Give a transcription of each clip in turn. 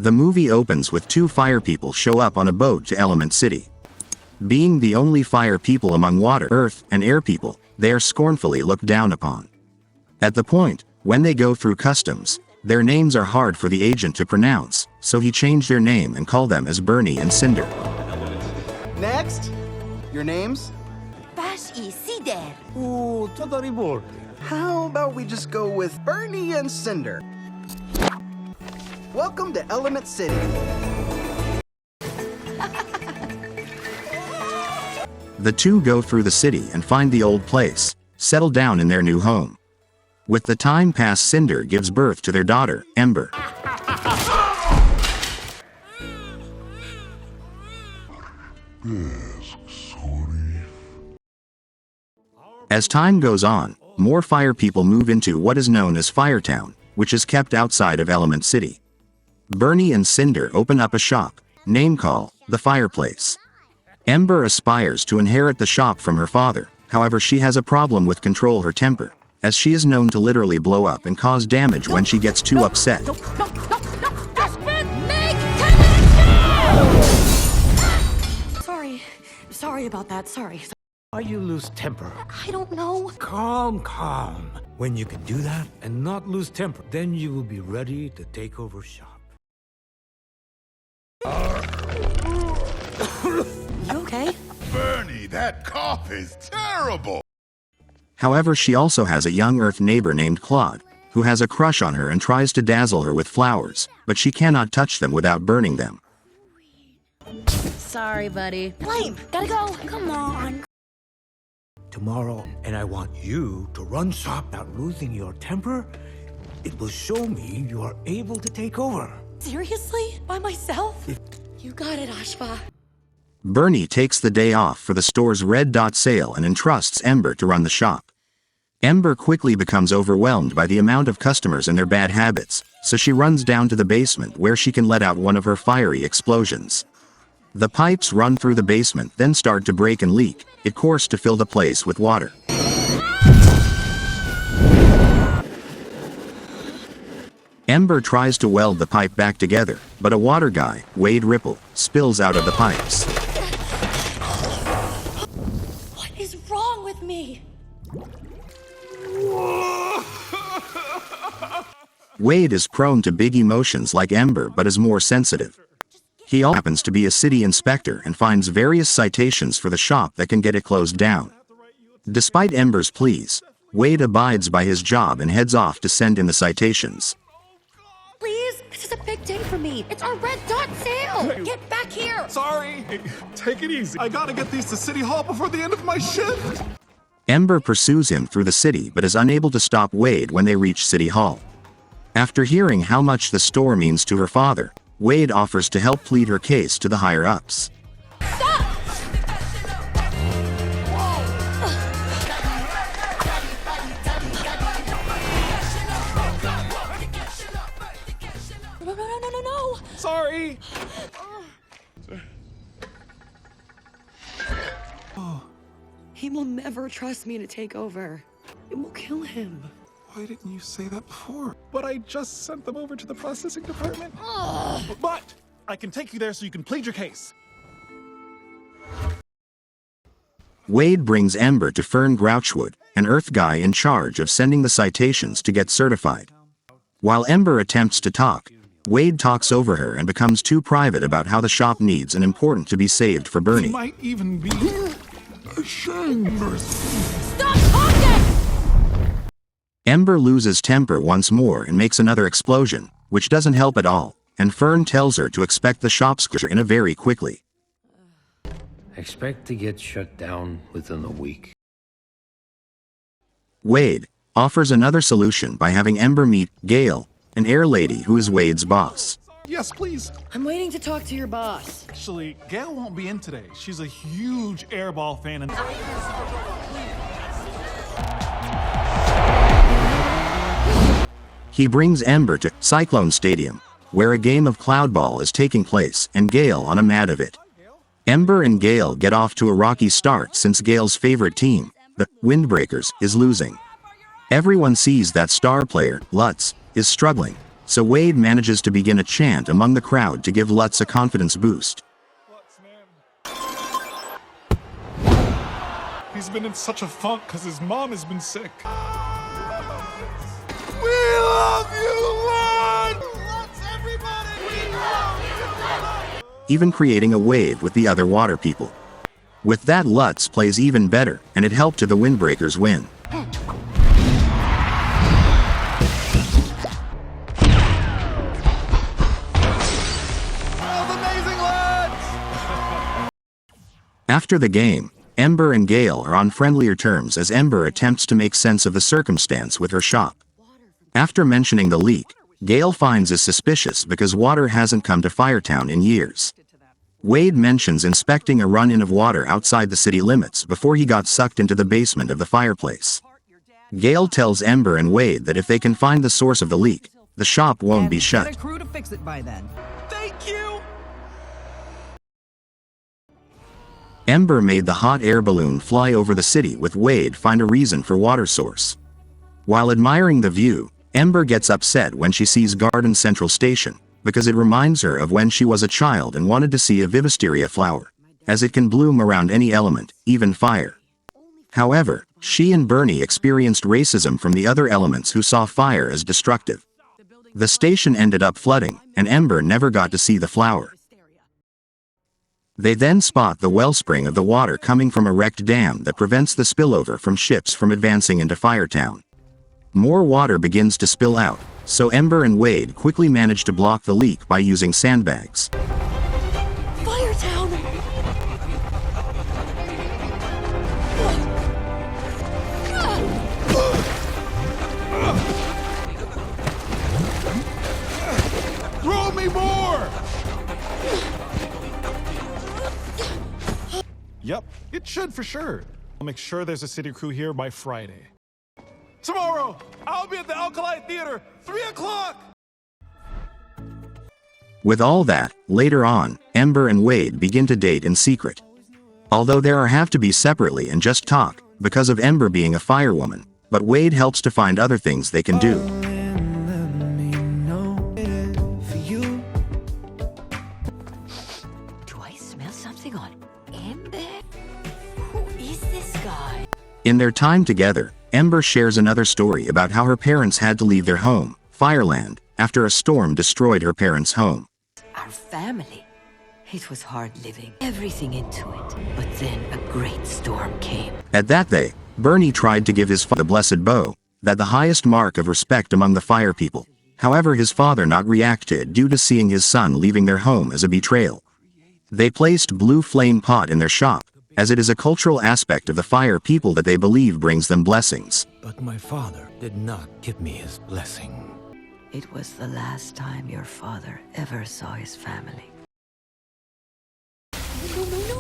The movie opens with two fire people show up on a boat to Element City. Being the only fire people among water, earth, and air people, they are scornfully looked down upon. At the point, when they go through customs, their names are hard for the agent to pronounce, so he changed their name and called them as Bernie and Cinder. Next, your names? Bash y Cider. How about we just go with Bernie and Cinder? Welcome to Element City. The two go through the city and find the old place, settle down in their new home. With the time pass, Cinder gives birth to their daughter, Ember. As time goes on, more fire people move into what is known as Firetown, which is kept outside of Element City. Bernie and Cinder open up a shop, name call, the Fireplace. Ember aspires to inherit the shop from her father, however she has a problem with control her temper, as she is known to literally blow up and cause damage when she gets too upset. Sorry about that, sorry. Why you lose temper? I don't know. Calm. When you can do that and not lose temper, then you will be ready to take over shop. You okay? Bernie, that cough is terrible! However, she also has a young Earth neighbor named Claude, who has a crush on her and tries to dazzle her with flowers, but she cannot touch them without burning them. Sorry, buddy. Flame, gotta go. Come on. Tomorrow, and I want you to run shop without losing your temper. It will show me you are able to take over. Seriously? By myself? You got it, Ashfa. Bernie takes the day off for the store's red dot sale and entrusts Ember to run the shop. Ember quickly becomes overwhelmed by the amount of customers and their bad habits, so she runs down to the basement where she can let out one of her fiery explosions. The pipes run through the basement, then start to break and leak, it course to fill the place with water. Ember tries to weld the pipe back together, but a water guy, Wade Ripple, spills out of the pipes. What is wrong with me? Wade is prone to big emotions like Ember but is more sensitive. He also happens to be a city inspector and finds various citations for the shop that can get it closed down. Despite Ember's pleas, Wade abides by his job and heads off to send in the citations. Please, this is a big day for me. It's our red dot sale. Get back here. Sorry. Take it easy. I gotta get these to City Hall before the end of my shift. Ember pursues him through the city but is unable to stop Wade when they reach City Hall. After hearing how much the store means to her father, Wade offers to help plead her case to the higher-ups. No. Sorry. He will never trust me to take over. It will kill him. Why didn't you say that before? But I just sent them over to the processing department. But I can take you there so you can plead your case. Wade brings Ember to Fern Grouchwood, an Earth guy in charge of sending the citations to get certified. While Ember attempts to talk, Wade talks over her and becomes too private about how the shop needs and important to be saved for Bernie. He might even be ashamed. Stop talking! Ember loses temper once more and makes another explosion, which doesn't help at all, and Fern tells her to expect the shop's closure in a very quickly. Expect to get shut down within a week. Wade offers another solution by having Ember meet Gail, an air lady who is Wade's boss. Yes, please. I'm waiting to talk to your boss. Actually, Gail won't be in today. She's a huge Airball fan and... He brings Ember to Cyclone Stadium, where a game of cloudball is taking place, and Gail on a mat of it. Ember and Gail get off to a rocky start since Gail's favorite team, the Windbreakers, is losing. Everyone sees that star player, Lutz, is struggling, so Wade manages to begin a chant among the crowd to give Lutz a confidence boost. He's been in such a funk because his mom has been sick. We love you, Lord! Let's everybody! We love you! Even creating a wave with the other water people. With that, Lutz plays even better, and it helped to the Windbreakers win. After the game, Ember and Gale are on friendlier terms as Ember attempts to make sense of the circumstance with her shop. After mentioning the leak, Gale finds it suspicious because water hasn't come to Firetown in years. Wade mentions inspecting a run-in of water outside the city limits before he got sucked into the basement of the fireplace. Gale tells Ember and Wade that if they can find the source of the leak, the shop won't be shut. Get a crew to fix it by then. Thank you! Ember made the hot air balloon fly over the city with Wade find a reason for water source. While admiring the view, Ember gets upset when she sees Garden Central Station, because it reminds her of when she was a child and wanted to see a Vivisteria flower, as it can bloom around any element, even fire. However, she and Bernie experienced racism from the other elements who saw fire as destructive. The station ended up flooding, and Ember never got to see the flower. They then spot the wellspring of the water coming from a wrecked dam that prevents the spillover from ships from advancing into Firetown. More water begins to spill out, so Ember and Wade quickly manage to block the leak by using sandbags. Firetown! Throw me more! Yep, it should for sure. I'll make sure there's a city crew here by Friday. Tomorrow, I'll be at the Alkali Theater, 3 o'clock! With all that, later on, Ember and Wade begin to date in secret. Although there have to be separately and just talk, because of Ember being a firewoman, but Wade helps to find other things they can do. Do I smell something on Ember? Who is this guy? In their time together, Ember shares another story about how her parents had to leave their home, Fireland, after a storm destroyed her parents' home. Our family. It was hard living everything into it. But then a great storm came. At that day, Bernie tried to give his father the blessed bow, that the highest mark of respect among the fire people. However, his father not reacted due to seeing his son leaving their home as a betrayal. They placed blue flame pot in their shop, as it is a cultural aspect of the fire people that they believe brings them blessings. But my father did not give me his blessing. It was the last time your father ever saw his family.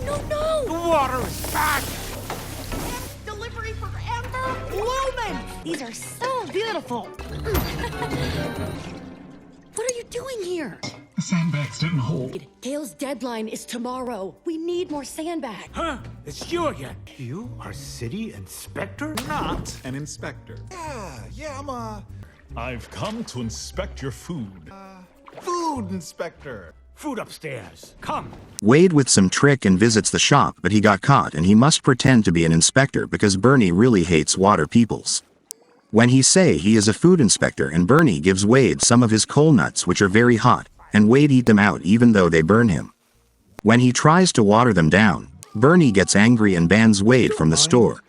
No! The water is back! Delivery for Ember Lumen! These are so beautiful! What are you doing here? The sandbags didn't hold. Gale's deadline is tomorrow. We need more sandbags. Huh? It's you again. You are city inspector? Not an inspector. I've come to inspect your food. Food inspector. Food upstairs. Come. Wade with some trick and visits the shop, but he got caught and he must pretend to be an inspector because Bernie really hates water peoples. When he say he is a food inspector and Bernie gives Wade some of his coal nuts which are very hot, and Wade eat them out even though they burn him. When he tries to water them down, Bernie gets angry and bans Wade from the store.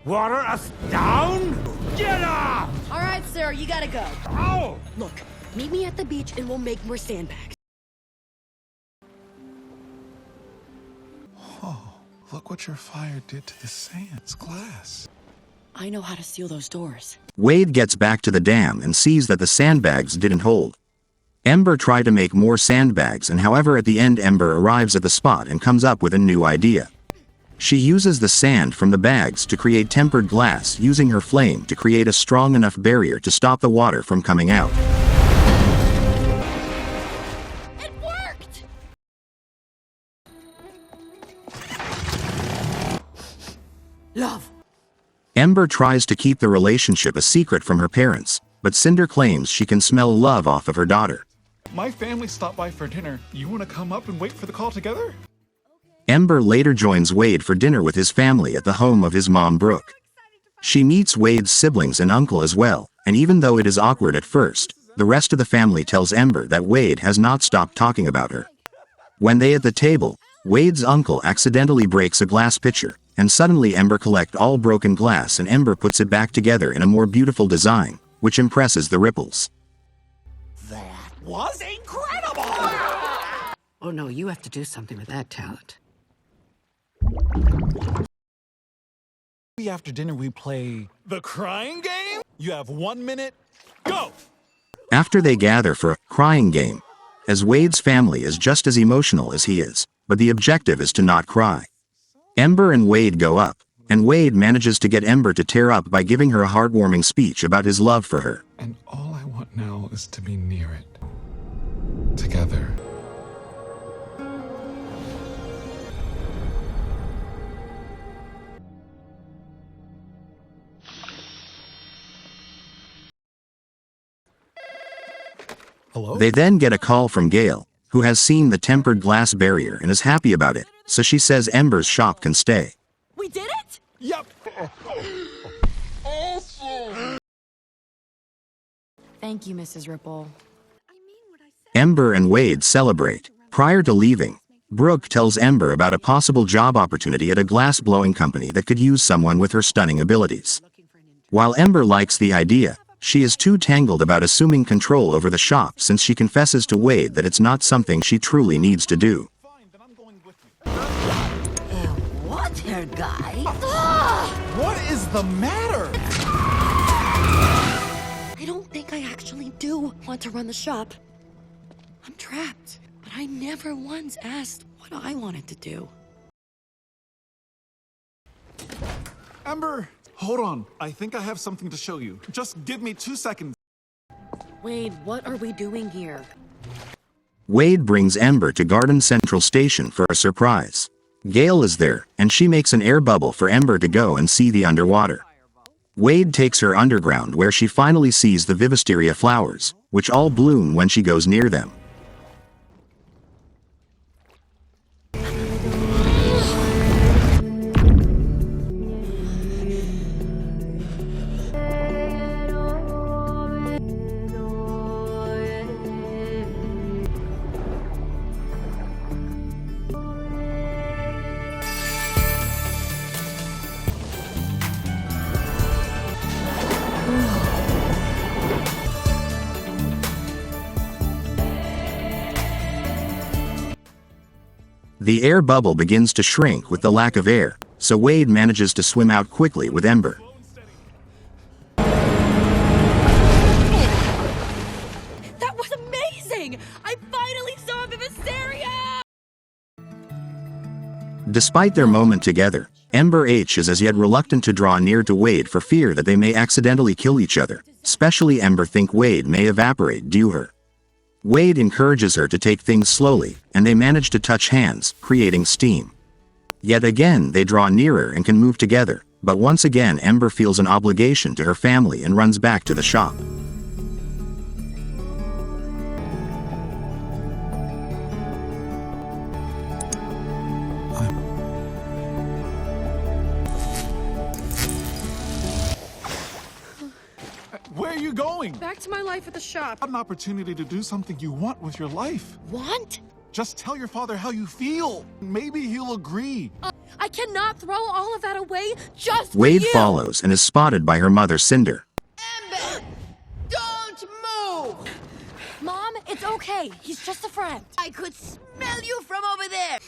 Water us down? Get up! All right, sir, you gotta go. Ow! Look, meet me at the beach and we'll make more sandbags. Oh, look what your fire did to the sand's glass. I know how to seal those doors. Wade gets back to the dam and sees that the sandbags didn't hold. Ember tried to make more sandbags, and however at the end Ember arrives at the spot and comes up with a new idea. She uses the sand from the bags to create tempered glass using her flame to create a strong enough barrier to stop the water from coming out. It worked! Love. Ember tries to keep the relationship a secret from her parents, but Cinder claims she can smell love off of her daughter. My family stopped by for dinner. You want to come up and wait for the call together? Ember later joins Wade for dinner with his family at the home of his mom Brooke. She meets Wade's siblings and uncle as well, and even though it is awkward at first, the rest of the family tells Ember that Wade has not stopped talking about her. When they at the table, Wade's uncle accidentally breaks a glass pitcher, and suddenly Ember collects all broken glass and Ember puts it back together in a more beautiful design, which impresses the ripples. That was incredible! Oh no, you have to do something with that talent. After dinner we play the crying game? You have 1 minute, go! After they gather for a crying game, as Wade's family is just as emotional as he is, but the objective is to not cry. Ember and Wade go up, and Wade manages to get Ember to tear up by giving her a heartwarming speech about his love for her. And all I want now is to be near it. Together. Hello? They then get a call from Gale, who has seen the tempered glass barrier and is happy about it, so she says Ember's shop can stay. We did it? Yep. Thank you, Mrs. Ripple. Ember and Wade celebrate. Prior to leaving, Brooke tells Ember about a possible job opportunity at a glass-blowing company that could use someone with her stunning abilities. While Ember likes the idea, she is too tangled about assuming control over the shop since she confesses to Wade that it's not something she truly needs to do. What, hair guy? What is the matter? I don't think I actually do want to run the shop. I'm trapped, but I never once asked what I wanted to do. Ember, hold on. I think I have something to show you. Just give me 2 seconds. Wade, what are we doing here? Wade brings Ember to Garden Central Station for a surprise. Gale is there, and she makes an air bubble for Ember to go and see the underwater. Wade takes her underground where she finally sees the Vivisteria flowers, which all bloom when she goes near them. The air bubble begins to shrink with the lack of air, so Wade manages to swim out quickly with Ember. That was amazing! I finally saw Vivisteria! Despite their moment together, Ember H is as yet reluctant to draw near to Wade for fear that they may accidentally kill each other, especially Ember think Wade may evaporate due her. Wade encourages her to take things slowly, and they manage to touch hands, creating steam. Yet again they draw nearer and can move together, but once again Ember feels an obligation to her family and runs back to the shop. Where are you going? Back to my life at the shop. An opportunity to do something you want with your life. Want? Just tell your father how you feel. Maybe he'll agree. I cannot throw all of that away just for Wade you! follows and is spotted by her mother Cinder. Ember! Don't move! Mom, it's okay. He's just a friend. I could smell you from over there.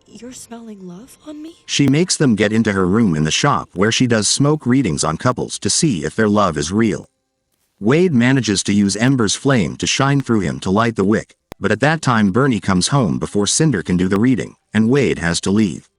You're smelling love on me? She makes them get into her room in the shop where she does smoke readings on couples to see if their love is real. Wade manages to use Ember's flame to shine through him to light the wick, but at that time Bernie comes home before Cinder can do the reading, and Wade has to leave.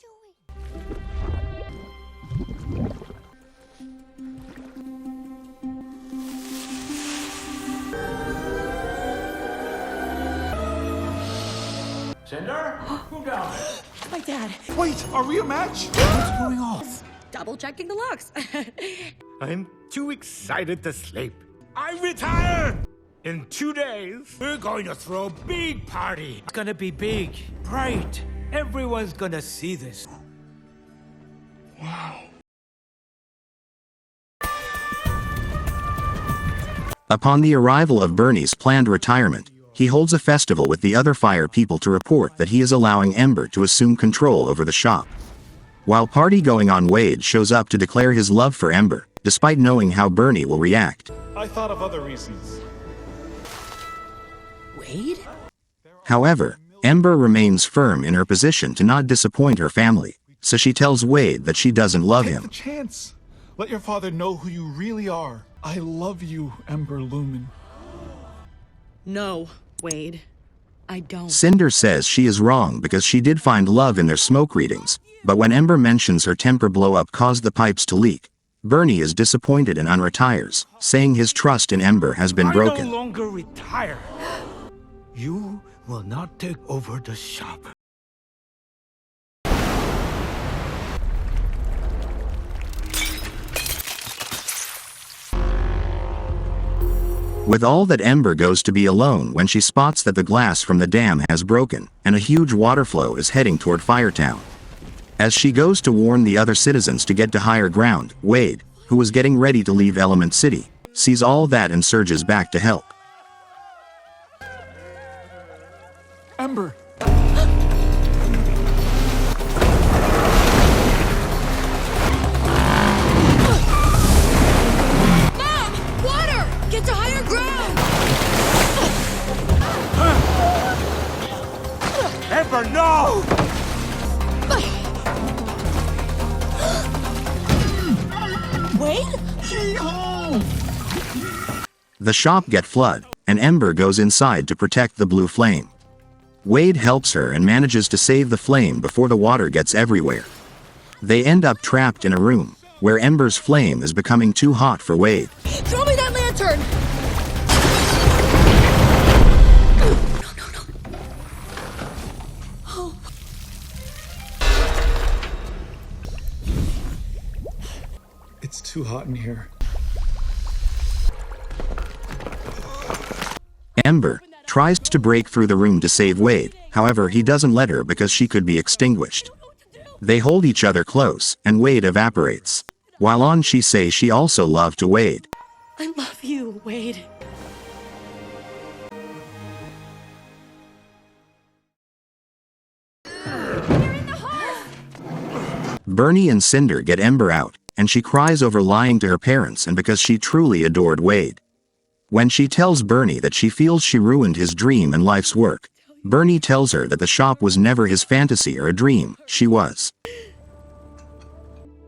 Cinder? Who down there? My dad. Wait, are we a match? What's going on? double checking the locks. I'm too excited to sleep. I retire! In 2 days, we're going to throw a big party. It's gonna be big, bright. Everyone's gonna see this. Upon the arrival of Bernie's planned retirement, he holds a festival with the other fire people to report that he is allowing Ember to assume control over the shop. While party going on, Wade shows up to declare his love for Ember, despite knowing how Bernie will react. I thought of other reasons. Wade? However, Ember remains firm in her position to not disappoint her family, so she tells Wade that she doesn't love Take the him. chance. Let your father know who you really are. I love you, Ember Lumen. No, Wade. I don't. Cinder says she is wrong because she did find love in their smoke readings, but when Ember mentions her temper blow-up caused the pipes to leak, Bernie is disappointed and unretires, saying his trust in Ember has been broken. I no longer retire. You will not take over the shop. With all that, Ember goes to be alone when she spots that the glass from the dam has broken, and a huge water flow is heading toward Firetown. As she goes to warn the other citizens to get to higher ground, Wade, who was getting ready to leave Element City, sees all that and surges back to help. Ember! Mom! Water! Get to higher ground! Ember, no! Wade? The shop get flood, and Ember goes inside to protect the blue flame. Wade helps her and manages to save the flame before the water gets everywhere. They end up trapped in a room, where Ember's flame is becoming too hot for Wade. Throw me that lantern! It's too hot in here. Ember tries to break through the room to save Wade, however he doesn't let her because she could be extinguished. They hold each other close, and Wade evaporates. While on, she says she also loved to Wade. I love you, Wade. Bernie and Cinder get Ember out, and she cries over lying to her parents and because she truly adored Wade. When she tells Bernie that she feels she ruined his dream and life's work, Bernie tells her that the shop was never his fantasy or a dream, she was.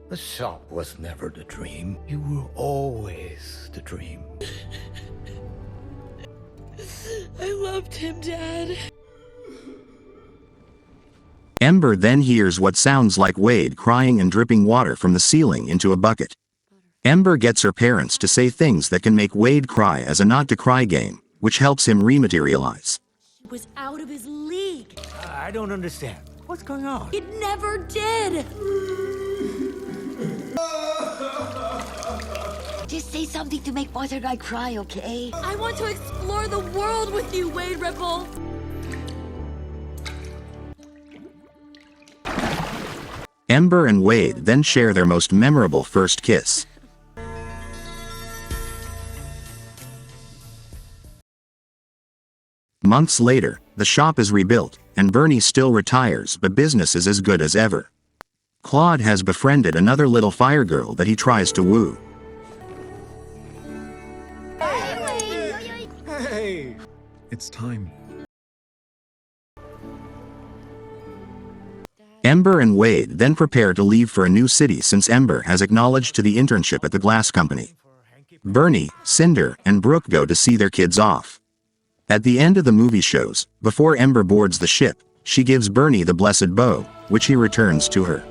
The shop was never the dream. You were always the dream. I loved him, Dad. Ember then hears what sounds like Wade crying and dripping water from the ceiling into a bucket. Ember gets her parents to say things that can make Wade cry as a not to cry game, which helps him rematerialize. He was out of his league. I don't understand. What's going on? It never did. Just say something to make Mother and I cry, okay? I want to explore the world with you, Wade Ripple. Ember and Wade then share their most memorable first kiss. Months later, the shop is rebuilt, and Bernie still retires, but business is as good as ever. Claude has befriended another little fire girl that he tries to woo. Hey! It's time. Ember and Wade then prepare to leave for a new city since Ember has acknowledged to the internship at the glass company. Bernie, Cinder, and Brooke go to see their kids off. At the end of the movie shows, before Ember boards the ship, she gives Bernie the blessed bow, which he returns to her.